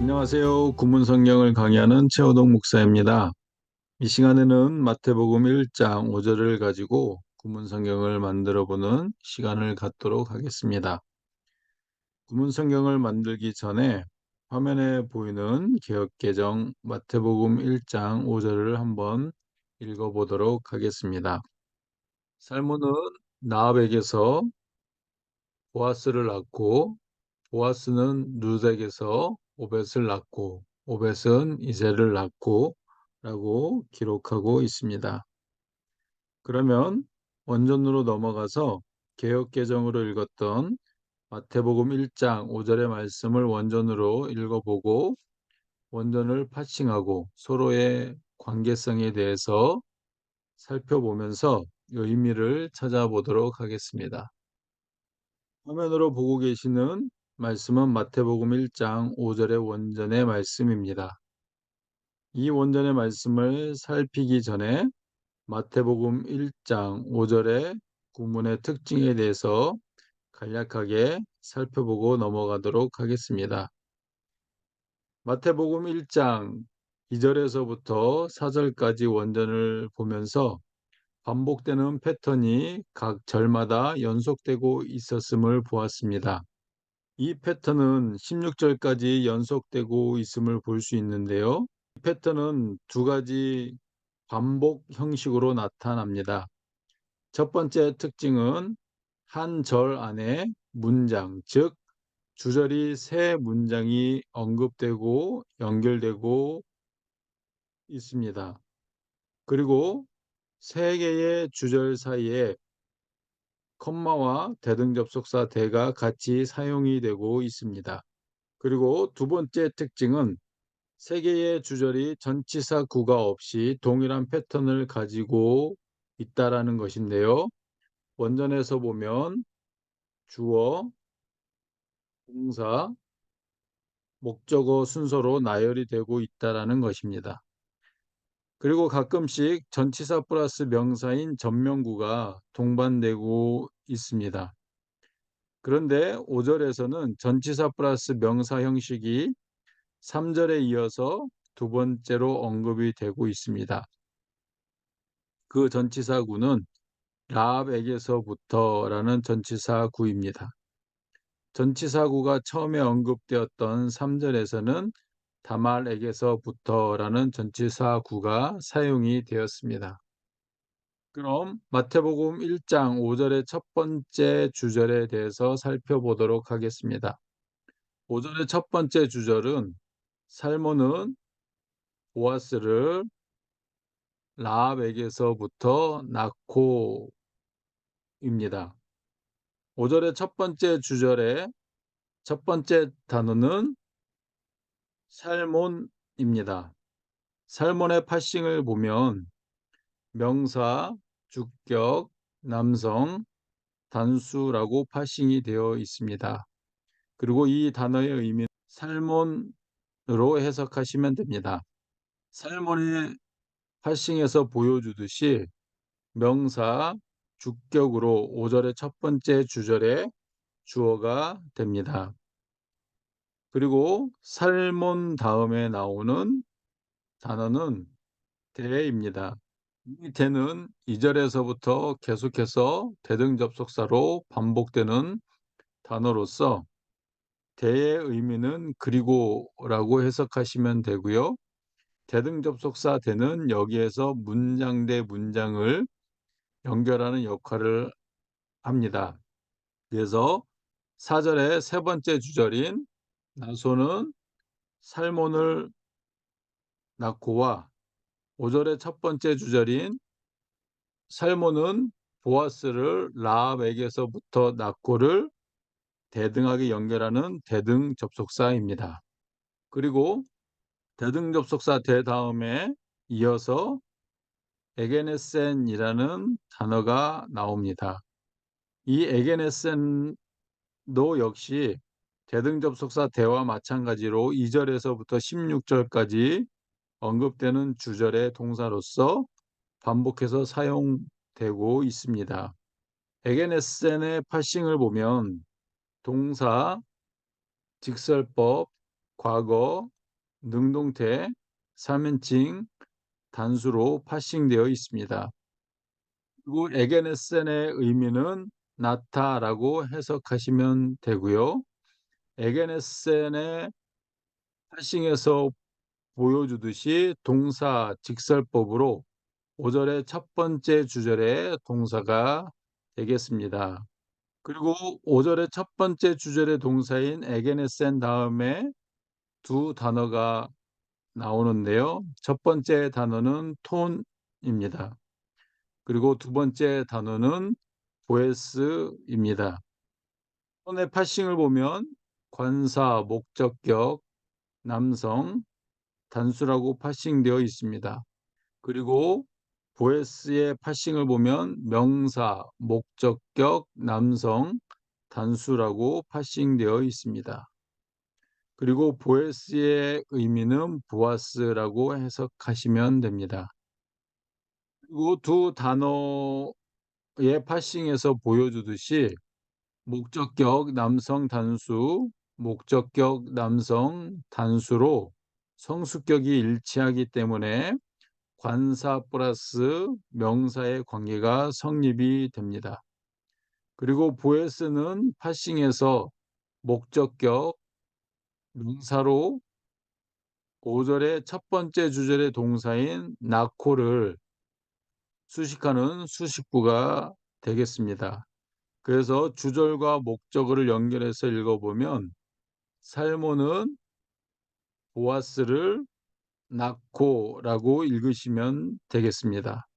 안녕하세요. 구문 성경을 강의하는 최호동 목사입니다. 이 시간에는 마태복음 1장 5절을 가지고 구문 성경을 만들어 보는 시간을 갖도록 하겠습니다. 구문 성경을 만들기 전에 화면에 보이는 개역개정 마태복음 1장 5절을 한번 읽어 보도록 하겠습니다. 살몬은 나압에게서 보아스를 낳고 보아스는 룻에게서 오벳을 낳고 오벳은 이새를 낳고 라고 기록하고 있습니다. 그러면 원전으로 넘어가서 개역개정으로 읽었던 마태복음 1장 5절의 말씀을 원전으로 읽어보고 원전을 파싱하고 서로의 관계성에 대해서 살펴보면서 의미를 찾아보도록 하겠습니다. 화면으로 보고 계시는 말씀은 마태복음 1장 5절의 원전의 말씀입니다. 이 원전의 말씀을 살피기 전에 마태복음 1장 5절의 구문의 특징에 대해서 간략하게 살펴보고 넘어가도록 하겠습니다. 마태복음 1장 2절에서부터 4절까지 원전을 보면서 반복되는 패턴이 각 절마다 연속되고 있었음을 보았습니다. 이 패턴은 16절까지 연속되고 있음을 볼 수 있는데요. 이 패턴은 두 가지 반복 형식으로 나타납니다. 첫 번째 특징은 한 절 안에 문장, 즉 주절이 세 문장이 언급되고 연결되고 있습니다. 그리고 세 개의 주절 사이에 컴마와 대등접속사 대가 같이 사용이 되고 있습니다. 그리고 두 번째 특징은 세 개의 주절이 전치사 구가 없이 동일한 패턴을 가지고 있다라는 것인데요. 원전에서 보면 주어, 동사, 목적어 순서로 나열이 되고 있다라는 것입니다. 그리고 가끔씩 전치사 플러스 명사인 전명구가 동반되고 있습니다. 그런데 5절에서는 전치사 플러스 명사 형식이 3절에 이어서 두 번째로 언급이 되고 있습니다. 그 전치사구는 라합에게서부터라는 전치사구입니다. 전치사구가 처음에 언급되었던 3절에서는 다말에게서부터라는 전치사구가 사용이 되었습니다. 그럼 마태복음 1장 5절의 첫 번째 주절에 대해서 살펴보도록 하겠습니다. 5절의 첫 번째 주절은 살몬은 보아스를 라합에게서부터 낳고입니다. 5절의 첫 번째 주절의 첫 번째 단어는 살몬입니다. 살몬의 파싱을 보면 명사, 주격, 남성, 단수라고 파싱이 되어 있습니다. 그리고 이 단어의 의미는 살몬으로 해석하시면 됩니다. 살몬의 파싱에서 보여주듯이 명사, 주격으로 5절의 첫 번째 주절에 주어가 됩니다. 그리고 살몬 다음에 나오는 단어는 대입니다. 이 대는 2절에서부터 계속해서 대등접속사로 반복되는 단어로서 대의 의미는 그리고라고 해석하시면 되고요. 대등접속사 대는 여기에서 문장 대 문장을 연결하는 역할을 합니다. 그래서 4절의 세 번째 주절인 나소는 살몬을 낳고와 5절의 첫 번째 주절인 살몬은 보아스를 라합에게서부터 낳고를 대등하게 연결하는 대등 접속사입니다. 그리고 대등 접속사 대 다음에 이어서 에게네센이라는 단어가 나옵니다. 이 에게네센도 역시 대등 접속사 대와 마찬가지로 2절에서부터 16절까지 언급되는 주절의 동사로서 반복해서 사용되고 있습니다. 에게네센의 파싱을 보면 동사, 직설법, 과거, 능동태, 3인칭 단수로 파싱되어 있습니다. 그리고 에게네센의 의미는 나타라고 해석하시면 되고요. 에게네센의 파싱에서 보여주듯이 동사 직설법으로 5 절의 첫 번째 주절의 동사가 되겠습니다. 그리고 5 절의 첫 번째 주절의 동사인 에게네센 다음에 두 단어가 나오는데요. 첫 번째 단어는 톤입니다. 그리고 두 번째 단어는 보에스입니다. 톤의 파싱을 보면 관사, 목적격, 남성, 단수라고 파싱되어 있습니다. 그리고 보에스의 파싱을 보면 명사, 목적격, 남성, 단수라고 파싱되어 있습니다. 그리고 보에스의 의미는 보아스라고 해석하시면 됩니다. 그리고 두 단어의 파싱에서 보여주듯이 목적격 남성 단수, 목적격 남성 단수로 성수격이 일치하기 때문에 관사 플러스 명사의 관계가 성립이 됩니다. 그리고 보에스는 파싱에서 목적격 명사로 5 절의 첫 번째 주절의 동사인 나코를 수식하는 수식구가 되겠습니다. 그래서 주절과 목적어를 연결해서 읽어보면 살모는 보아스를 낳고라고 읽으시면 되겠습니다.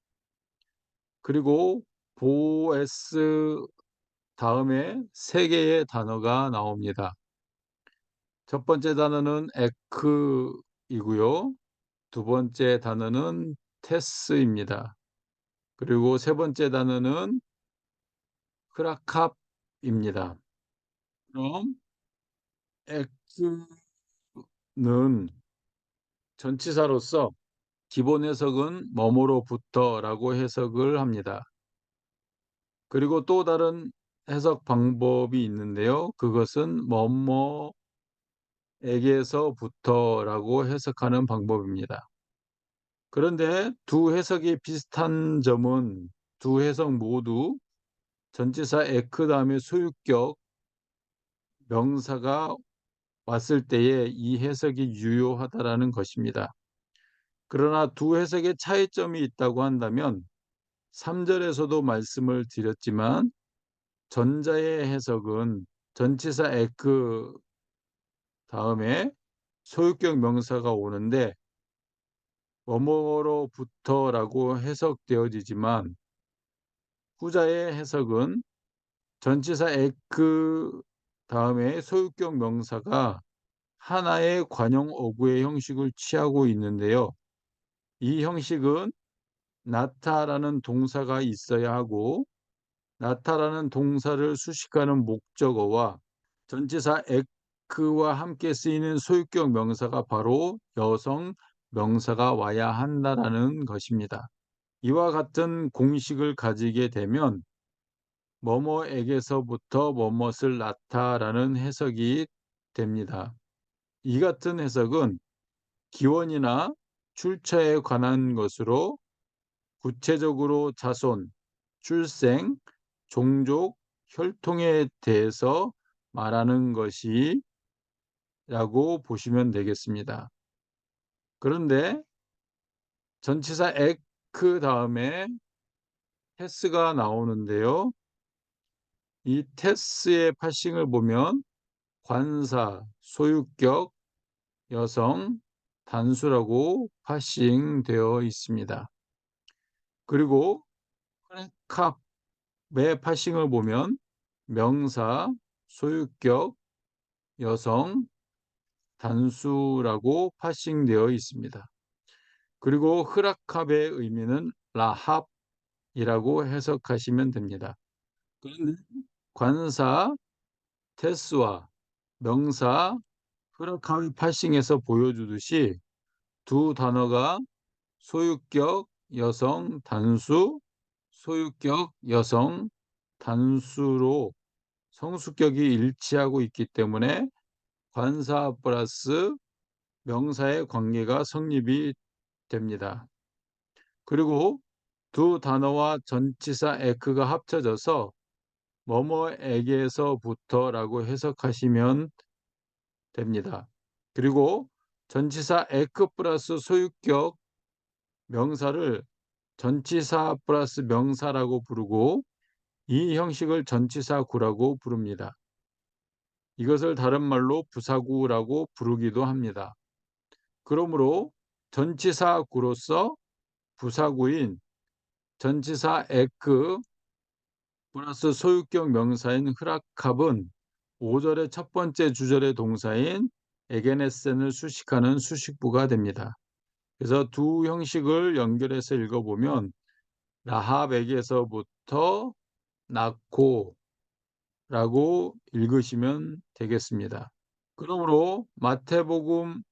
그리고 보에스 다음에 세 개의 단어가 나옵니다. 첫 번째 단어는 에크이고요. 두 번째 단어는 테스입니다. 그리고 세 번째 단어는 크라캅입니다. 그럼 에크는 전치사로서 기본 해석은 뭐뭐로부터라고 해석을 합니다. 그리고 또 다른 해석 방법이 있는데요. 그것은 뭐뭐에게서부터라고 해석하는 방법입니다. 그런데 두 해석이 비슷한 점은 두 해석 모두 전치사 에크 다음에 소유격 명사가 왔을 때에 이 해석이 유효하다라는 것입니다. 그러나 두 해석의 차이점이 있다고 한다면 3 절에서도 말씀을 드렸지만 전자의 해석은 전치사 에크 다음에 소유격 명사가 오는데 뭐뭐로부터라고 해석되어지지만 후자의 해석은 전치사 에크 다음에 소유격 명사가 하나의 관용 어구의 형식을 취하고 있는데요. 이 형식은 나타라는 동사가 있어야 하고 나타라는 동사를 수식하는 목적어와 전치사 에크와 함께 쓰이는 소유격 명사가 바로 여성 명사가 와야 한다라는 것입니다. 이와 같은 공식을 가지게 되면 뭐뭐에게서부터 뭐뭇을 낳다라는 해석이 됩니다. 이 같은 해석은 기원이나 출처에 관한 것으로 구체적으로 자손, 출생, 종족, 혈통에 대해서 말하는 것이라고 보시면 되겠습니다. 그런데 전치사 그 다음에 테스가 나오는데요. 이 테스의 파싱을 보면 관사, 소유격, 여성, 단수라고 파싱되어 있습니다. 그리고 캅의 파싱을 보면 명사, 소유격, 여성, 단수라고 파싱되어 있습니다. 그리고 흐라캅의 의미는 라합이라고 해석하시면 됩니다. 그런데 관사, 테스와 명사, 흐라캅의 파싱에서 보여주듯이 두 단어가 소유격, 여성, 단수, 소유격, 여성, 단수로 성수격이 일치하고 있기 때문에 관사 플러스 명사의 관계가 성립이 됩니다. 그리고 두 단어와 전치사 에크가 합쳐져서 뭐뭐에게서부터라고 해석하시면 됩니다. 그리고 전치사 에크 플러스 소유격 명사를 전치사 플러스 명사라고 부르고 이 형식을 전치사구라고 부릅니다. 이것을 다른 말로 부사구라고 부르기도 합니다. 그러므로 전치사구로서 부사구인 전치사 에크 플러스 소유격 명사인 흐라캅은 5절의 첫 번째 주절의 동사인 에게네센을 수식하는 수식부가 됩니다. 그래서 두 형식을 연결해서 읽어보면 라합에게서부터 낳고라고 읽으시면 되겠습니다. 그러므로 마태복음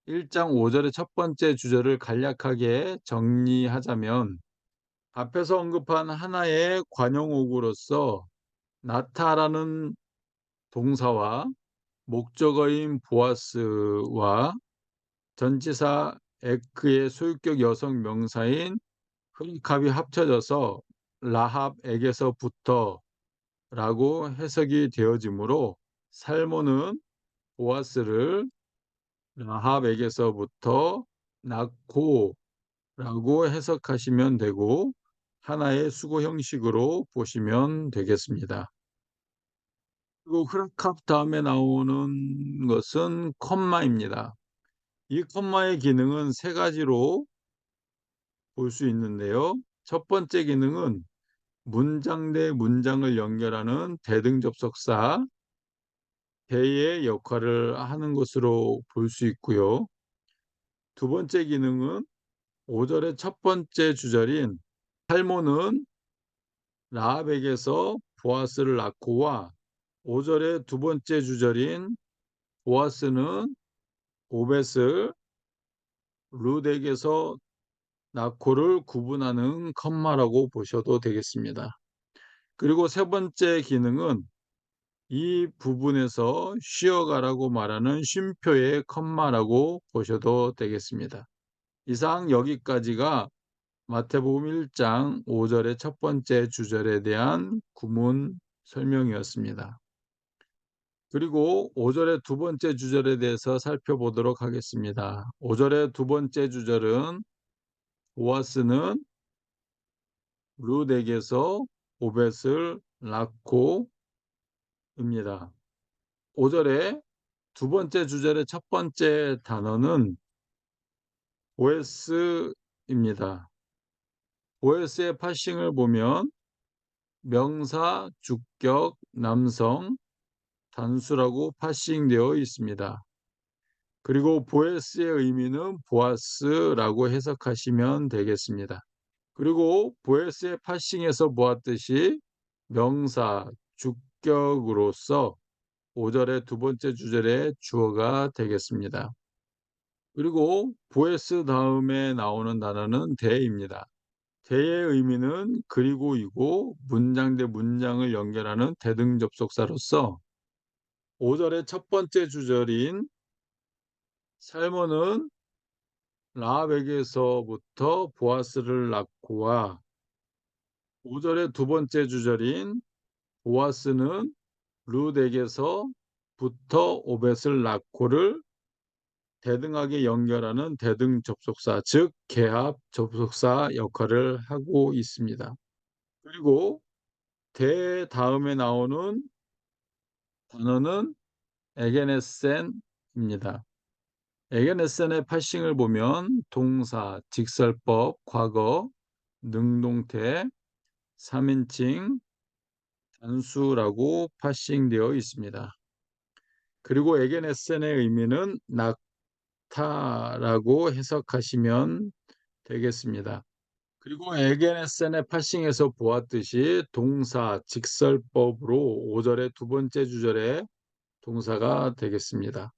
1장 5절의 첫 번째 주절을 간략하게 정리하자면 앞에서 언급한 하나의 관용어구로서 나타라는 동사와 목적어인 보아스와 전치사 에크의 소유격 여성 명사인 흐리캅이 합쳐져서 라합에게서부터라고 해석이 되어지므로 살모는 보아스를 라합에게서부터 낳고라고 해석하시면 되고 하나의 수거 형식으로 보시면 되겠습니다. 그리고 흐라캅 다음에 나오는 것은 컴마입니다. 이 컴마의 기능은 세 가지로 볼 수 있는데요. 첫 번째 기능은 문장 대 문장을 연결하는 대등접속사 대의 역할을 하는 것으로 볼 수 있고요. 두 번째 기능은 5절의 첫 번째 주절인 살모는 라합에게서 보아스를 낳고와 5절의 두 번째 주절인 보아스는 오벳을 룻에게서 낳고를 구분하는 컴마라고 보셔도 되겠습니다. 그리고 세 번째 기능은 이 부분에서 쉬어가라고 말하는 쉼표의 컴마라고 보셔도 되겠습니다. 이상 여기까지가 마태복음 1장 5절의 첫 번째 주절에 대한 구문 설명이었습니다. 그리고 5절의 두 번째 주절에 대해서 살펴보도록 하겠습니다. 5절의 두 번째 주절은 보아스는 룻에게서 오벳을 낳고입니다. 5절의 두 번째 주절의 첫 번째 단어는 보에스입니다. 보에스의 파싱을 보면 명사, 주격, 남성, 단수라고 파싱되어 있습니다. 그리고 보에스의 의미는 보아스라고 해석하시면 되겠습니다. 그리고 보에스의 파싱에서 보았듯이 명사, 주격으로서 5절의 두 번째 주절의 주어가 되겠습니다. 그리고 보에스 다음에 나오는 단어는 대입니다. 대의 의미는 그리고이고 문장 대 문장을 연결하는 대등접속사로서 5절의 첫 번째 주절인 살몬은 라합에게서부터 보아스를 낳고와 5절의 두 번째 주절인 보아스는 룻에게서부터 오벳을 낳고를 대등하게 연결하는 대등 접속사, 즉 개합 접속사 역할을 하고 있습니다. 그리고 대 다음에 나오는 단어는 에게네센입니다. 에게네센의 파싱을 보면 동사, 직설법, 과거, 능동태, 3인칭, 단수라고 파싱되어 있습니다. 그리고 에게네센의 의미는 낙타라고 해석하시면 되겠습니다. 그리고 에게네센의 파싱에서 보았듯이 동사, 직설법으로 5절의 두 번째 주절의 동사가 되겠습니다.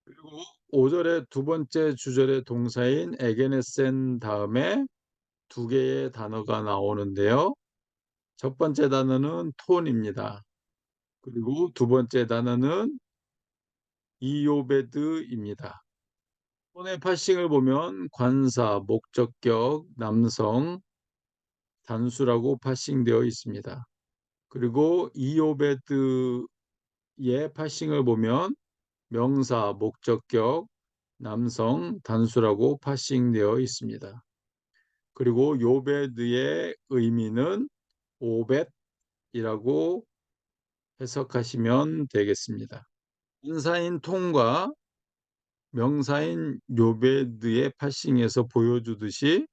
그리고 5절의 두 번째 주절의 동사인 에게네센 다음에 두 개의 단어가 나오는데요. 첫 번째 단어는 톤입니다. 그리고 두 번째 단어는 이오베드입니다. 손의 파싱을 보면 관사, 목적격, 남성, 단수라고 파싱되어 있습니다. 그리고 이오베드의 파싱을 보면 명사, 목적격, 남성, 단수라고 파싱되어 있습니다. 그리고 요베드의 의미는 오벳이라고 해석하시면 되겠습니다. 인사인 톰과 명사인 요베드의 파싱에서 보여주듯이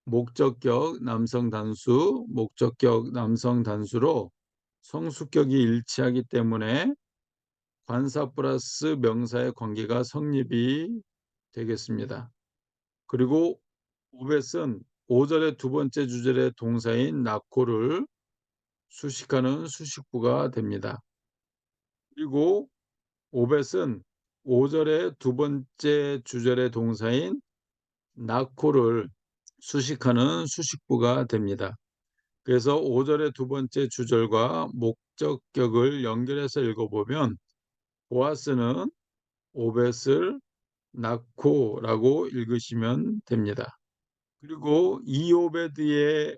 목적격 남성 단수, 목적격 남성 단수로 성수격이 일치하기 때문에 관사 플러스 명사의 관계가 성립이 되겠습니다. 그리고 오벳은 5절의 두 번째 주절의 동사인 나코를 수식하는 수식부가 됩니다. 그리고 오벳은 5절의 두 번째 주절의 동사인 나코를 수식하는 수식부가 됩니다. 그래서 5절의 두 번째 주절과 목적격을 연결해서 읽어보면 보아스는 오벳을 나코라고 읽으시면 됩니다. 그리고 이오베드에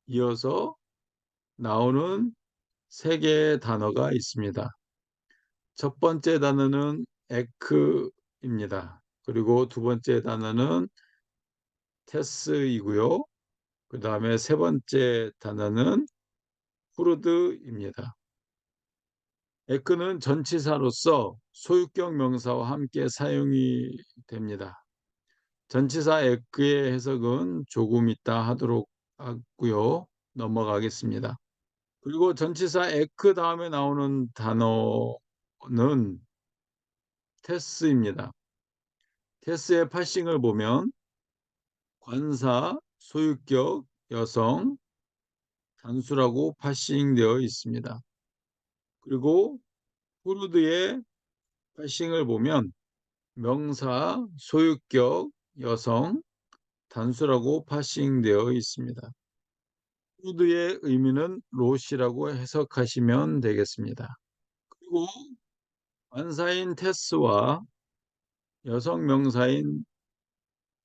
이어서 나오는 세 개의 단어가 있습니다. 첫 번째 단어는 에크입니다. 그리고 두 번째 단어는 테스이고요. 그 다음에 세 번째 단어는 후르드입니다. 에크는 전치사로서 소유격 명사와 함께 사용이 됩니다. 전치사 에크의 해석은 조금 이따 하도록 하고요. 넘어가겠습니다. 그리고 전치사 에크 다음에 나오는 단어는 테스입니다. 테스의 파싱을 보면 관사, 소유격, 여성, 단수라고 파싱되어 있습니다. 그리고 후르드의 파싱을 보면 명사, 소유격, 여성, 단수라고 파싱되어 있습니다. 후르드의 의미는 롯이라고 해석하시면 되겠습니다. 그리고 관사인 테스와 여성 명사인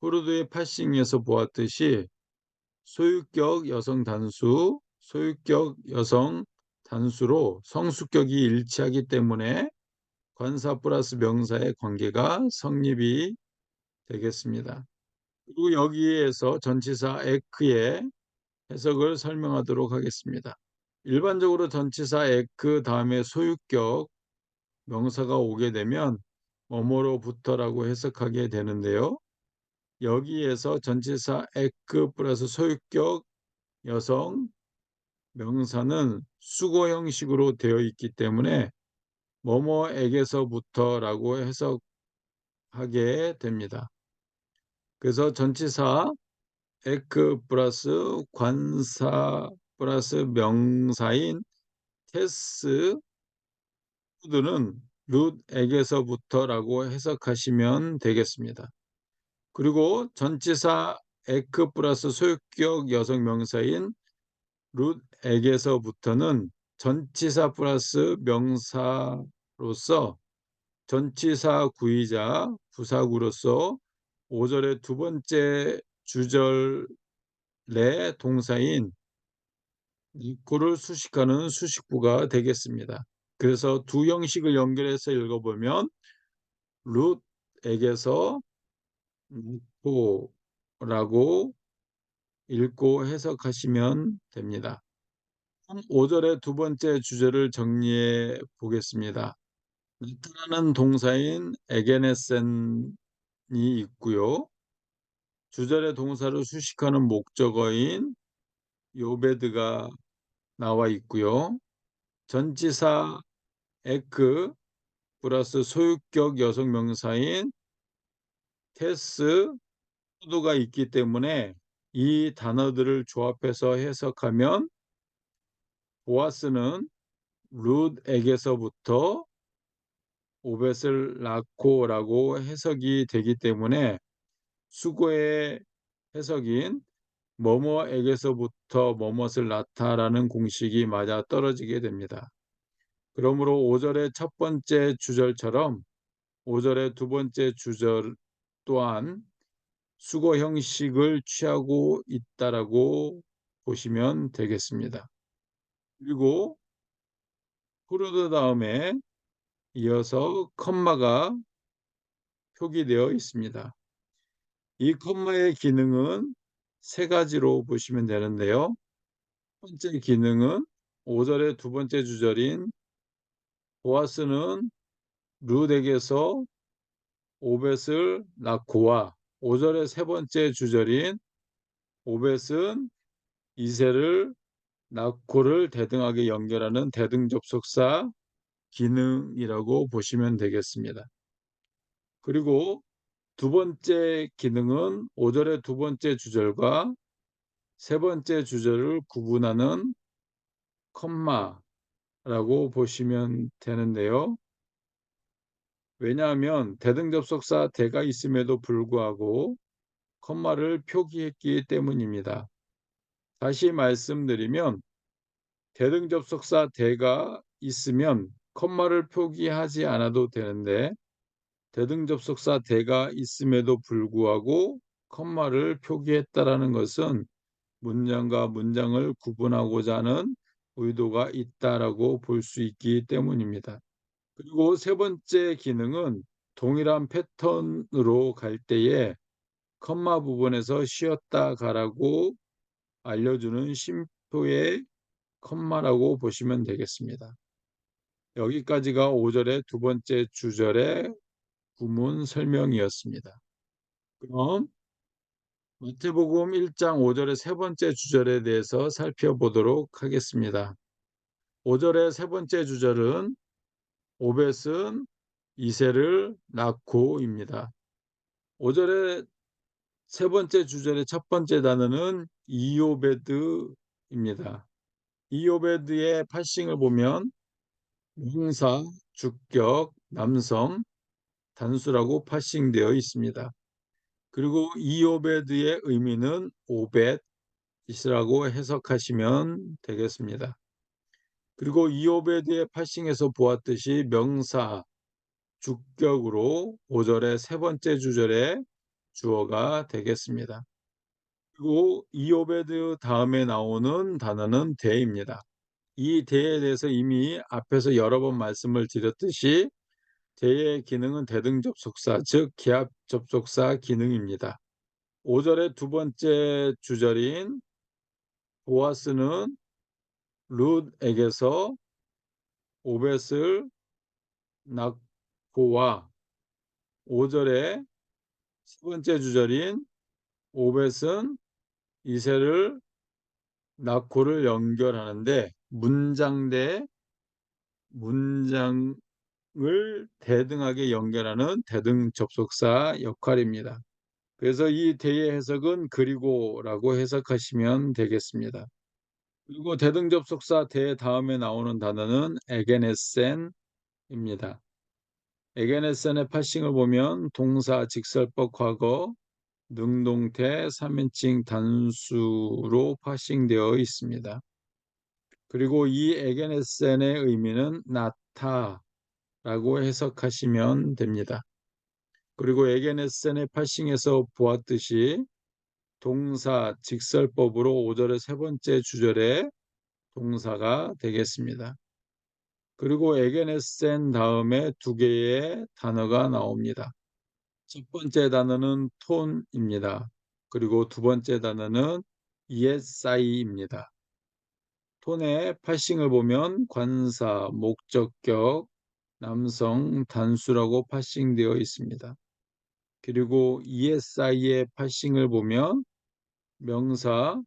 후르드의 파싱에서 보았듯이 소유격 여성 단수, 소유격 여성 단수로 성수격이 일치하기 때문에 관사 플러스 명사의 관계가 성립이 되겠습니다. 그리고 여기에서 전치사 에크의 해석을 설명하도록 하겠습니다. 일반적으로 전치사 에크 다음에 소유격 명사가 오게 되면 뭐뭐로부터라고 해석하게 되는데요. 여기에서 전치사 에크 플러스 소유격 여성 명사는 수거 형식으로 되어 있기 때문에 뭐뭐에게서부터라고 해석하게 됩니다. 그래서 전치사 에크 플러스 관사 플러스 명사인 테스 푸드는 룻에게서부터라고 해석하시면 되겠습니다. 그리고 전치사 에크 플러스 소유격 여성 명사인 룻에게서부터는 전치사 플러스 명사로서 전치사 구이자 부사구로서 5절의 두 번째 주절 내 동사인 니코를 수식하는 수식부가 되겠습니다. 그래서 두 형식을 연결해서 읽어보면 룻에게서 니코라고 읽고 해석하시면 됩니다. 5절의 두 번째 주제를 정리해 보겠습니다. 나타나는 동사인 에게네센이 있고요. 주절의 동사를 수식하는 목적어인 요베드가 나와 있고요. 전치사 에크 플러스 소유격 여성 명사인 테스 푸드가 있기 때문에 이 단어들을 조합해서 해석하면 보아스는 룻에게서부터 오벳을 낳고라고 해석이 되기 때문에 수거의 해석인 뭐뭐에게서부터 뭐뭇을 낳다라는 공식이 맞아 떨어지게 됩니다. 그러므로 5절의 첫 번째 주절처럼 5절의 두 번째 주절 또한 수거 형식을 취하고 있다라고 보시면 되겠습니다. 그리고 프루드 다음에 이어서 컴마가 표기되어 있습니다. 이 컴마의 기능은 세 가지로 보시면 되는데요. 첫 번째 기능은 5절의 두 번째 주절인 보아스는 룻에게서 오벳을 낳고와 5절의 세 번째 주절인 오벳은 이새를 낳고를 대등하게 연결하는 대등접속사 기능이라고 보시면 되겠습니다. 그리고 두 번째 기능은 5절의 두 번째 주절과 세 번째 주절을 구분하는 컴마라고 보시면 되는데요. 왜냐하면 대등접속사 대가 있음에도 불구하고 컴마를 표기했기 때문입니다. 다시 말씀드리면 대등접속사 대가 있으면 컴마를 표기하지 않아도 되는데 대등접속사 대가 있음에도 불구하고 컴마를 표기했다라는 것은 문장과 문장을 구분하고자 하는 의도가 있다라고 볼 수 있기 때문입니다. 그리고 세 번째 기능은 동일한 패턴으로 갈 때에 컴마 부분에서 쉬었다 가라고 알려주는 쉼표의 컴마라고 보시면 되겠습니다. 여기까지가 5절의 두 번째 주절의 구문 설명이었습니다. 그럼 마태복음 1장 5절의 세 번째 주절에 대해서 살펴보도록 하겠습니다. 5절의 세 번째 주절은 오벳은 이새를 낳고입니다. 5절의 세 번째 주절의 첫 번째 단어는 이오베드입니다. 이오베드의 파싱을 보면 형사, 주격, 남성, 단수라고 파싱되어 있습니다. 그리고 이오베드의 의미는 오벳이라고 해석하시면 되겠습니다. 그리고 이오베드의 파싱에서 보았듯이 명사, 주격으로 5절의 세 번째 주절의 주어가 되겠습니다. 그리고 이오베드 다음에 나오는 단어는 대입니다. 이 대에 대해서 이미 앞에서 여러 번 말씀을 드렸듯이 대의 기능은 대등접속사, 즉 기합접속사 기능입니다. 5절의 두 번째 주절인 보아스는 룻에게서 오벳을 낳고와 5절의 세 번째 주절인 오벳은 이새를 낳고를 연결하는데 문장 대 문장을 대등하게 연결하는 대등 접속사 역할입니다. 그래서 이 대의 해석은 그리고라고 해석하시면 되겠습니다. 그리고 대등 접속사 대 다음에 나오는 단어는 에게네센입니다. 에게네센의 파싱을 보면 동사, 직설법, 과거, 능동태, 3인칭 단수로 파싱되어 있습니다. 그리고 이 에게네센의 의미는 낳다라고 해석하시면 됩니다. 그리고 에게네센의 파싱에서 보았듯이 동사, 직설법으로 5절의 세 번째 주절에 동사가 되겠습니다. 그리고 에게네센 다음에 두 개의 단어가 나옵니다. 첫 번째 단어는 톤입니다. 그리고 두 번째 단어는 ESI입니다. 톤의 파싱을 보면 관사, 목적격, 남성, 단수라고 파싱되어 있습니다. 그리고 ESI의 파싱을 보면 명사,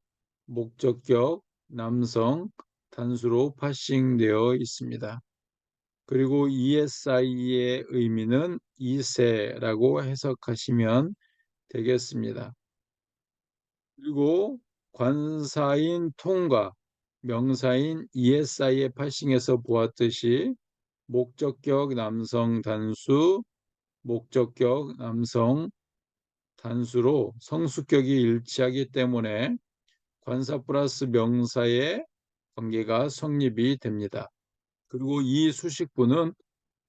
목적격, 남성, 단수로 파싱되어 있습니다. 그리고 ESI의 의미는 이세라고 해석하시면 되겠습니다. 그리고 관사인 통과 명사인 ESI의 파싱에서 보았듯이 목적격 남성 단수, 목적격 남성 단수로 성수격이 일치하기 때문에 관사 플러스 명사의 관계가 성립이 됩니다. 그리고 이 수식부는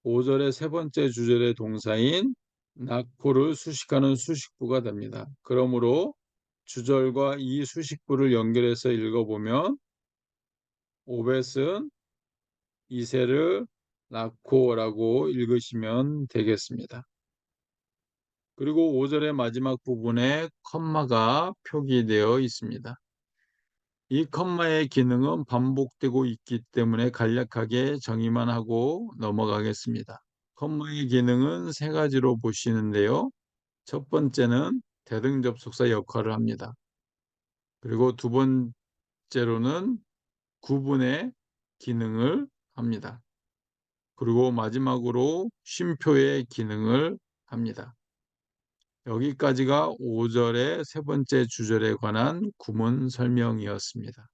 5절의 세 번째 주절의 동사인 낙코를 수식하는 수식부가 됩니다. 그러므로 주절과 이 수식부를 연결해서 읽어보면 오벳은 이새를 낳고라고 읽으시면 되겠습니다. 그리고 5절의 마지막 부분에 컴마가 표기되어 있습니다. 이 컴마의 기능은 반복되고 있기 때문에 간략하게 정의만 하고 넘어가겠습니다. 컴마의 기능은 세 가지로 보시는데요. 첫 번째는 대등접속사 역할을 합니다. 그리고 두 번째로는 구분의 기능을 합니다. 그리고 마지막으로 쉼표의 기능을 합니다. 여기까지가 5절의 세 번째 주절에 관한 구문 설명이었습니다.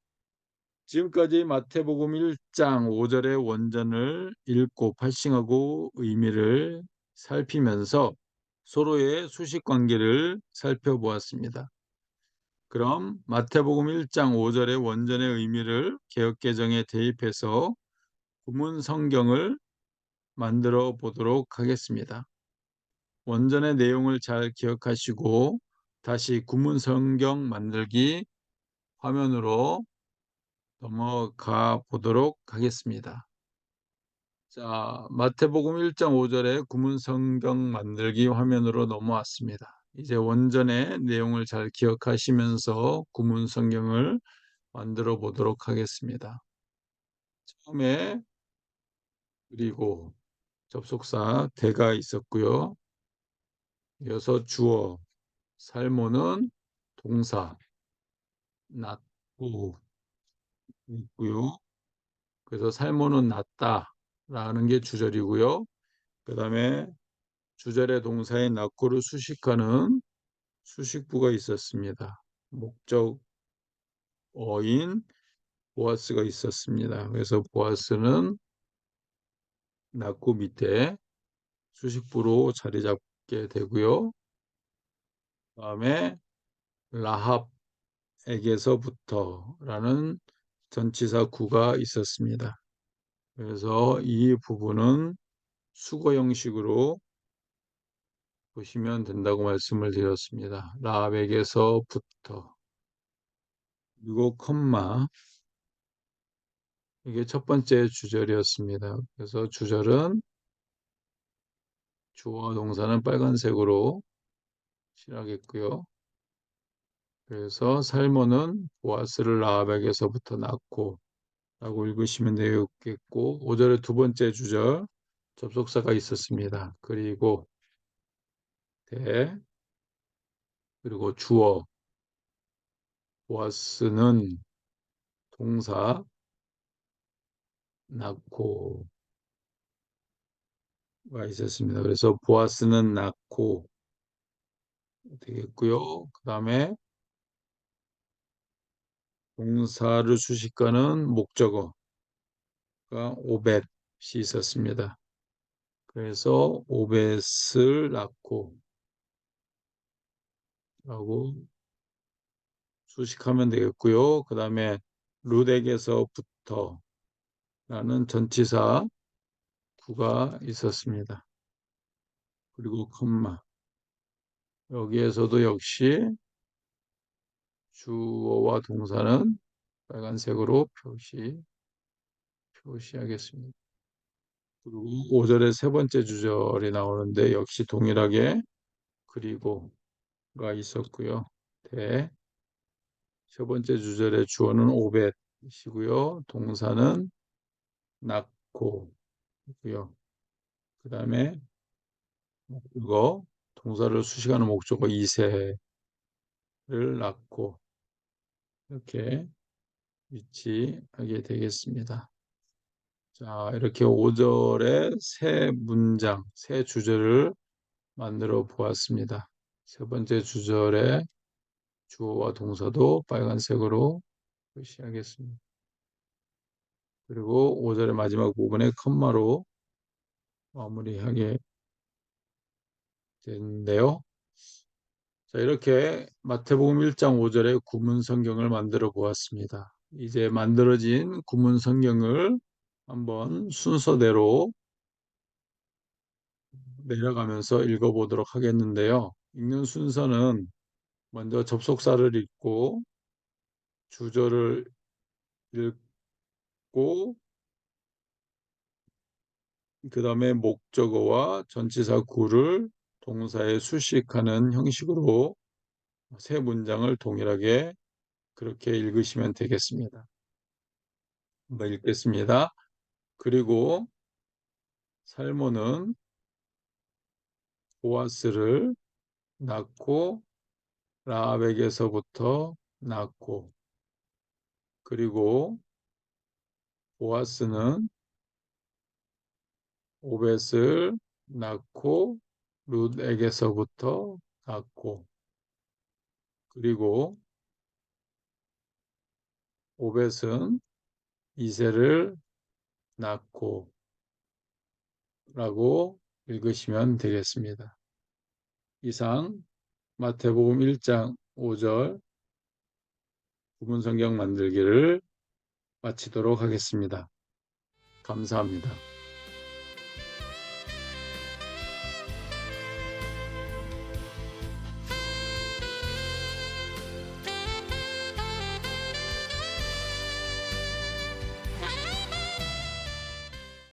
지금까지 마태복음 1장 5절의 원전을 읽고 발싱하고 의미를 살피면서 서로의 수식 관계를 살펴보았습니다. 그럼 마태복음 1장 5절의 원전의 의미를 개역개정에 대입해서 구문 성경을 만들어 보도록 하겠습니다. 원전의 내용을 잘 기억하시고 다시 구문 성경 만들기 화면으로 넘어가 보도록 하겠습니다. 자, 마태복음 1장 5절에 구문 성경 만들기 화면으로 넘어왔습니다. 이제 원전의 내용을 잘 기억하시면서 구문 성경을 만들어 보도록 하겠습니다. 처음에 그리고 접속사 대가 있었고요. 이어서 주어, 살모는 동사, 낫고 있고요. 그래서 살모는 낫다라는 게 주절이고요. 그 다음에 주절의 동사인 낫고를 수식하는 수식부가 있었습니다. 목적어인 보아스가 있었습니다. 그래서 보아스는 낫고 밑에 수식부로 자리 잡게 되고요. 그 다음에 라합에게서부터라는 전치사 구가 있었습니다. 그래서 이 부분은 수거 형식으로 보시면 된다고 말씀을 드렸습니다. 라합에게서부터 그리고 컴마 이게 첫 번째 주절이었습니다. 그래서 주절은 주어와 동사는 빨간색으로 칠하겠고요. 그래서 살모는 보아스를 라합에게서부터 낳고 라고 읽으시면 되겠고 5절의 두 번째 주절 접속사가 있었습니다. 그리고 대 그리고 주어 보아스는 동사 낳고가 있었습니다. 그래서 보아스는 낳고 되겠고요. 그 다음에 동사를 수식하는 목적어가 오벳이 있었습니다. 그래서 오벳을 낳고 라고 수식하면 되겠고요. 그 다음에 룻에게서부터 라는 전치사 구가 있었습니다. 그리고 컴마 여기에서도 역시 주어와 동사는 빨간색으로 표시하겠습니다. 그리고 5절의 세 번째 주절이 나오는데 역시 동일하게 그리고가 있었고요. 세 번째 주절의 주어는 오벳이고요. 동사는 낳고고요. 그 다음에 목적어 동사를 수식하는 목적어 이세를 낳고 이렇게 위치하게 되겠습니다. 자, 이렇게 5절에 세 문장, 세 주절을 만들어 보았습니다. 세 번째 주절에 주어와 동사도 빨간색으로 표시하겠습니다. 그리고 5절의 마지막 부분에 컴마로 마무리하게 되는데요. 자, 이렇게 마태복음 1장 5절에 구문 성경을 만들어 보았습니다. 이제 만들어진 구문 성경을 한번 순서대로 내려가면서 읽어보도록 하겠는데요. 읽는 순서는 먼저 접속사를 읽고 주절을 읽고 그 다음에 목적어와 전치사 구를 동사에 수식하는 형식으로 세 문장을 동일하게 그렇게 읽으시면 되겠습니다. 한번 읽겠습니다. 그리고 살몬은 보아스를 낳고 라합에게서부터 낳고, 그리고 보아스는 오벳을 낳고 룻에게서부터 낳고, 그리고 오벳은 이새를 낳고 라고 읽으시면 되겠습니다. 이상 마태복음 1장 5절 구문성경 만들기를 마치도록 하겠습니다. 감사합니다.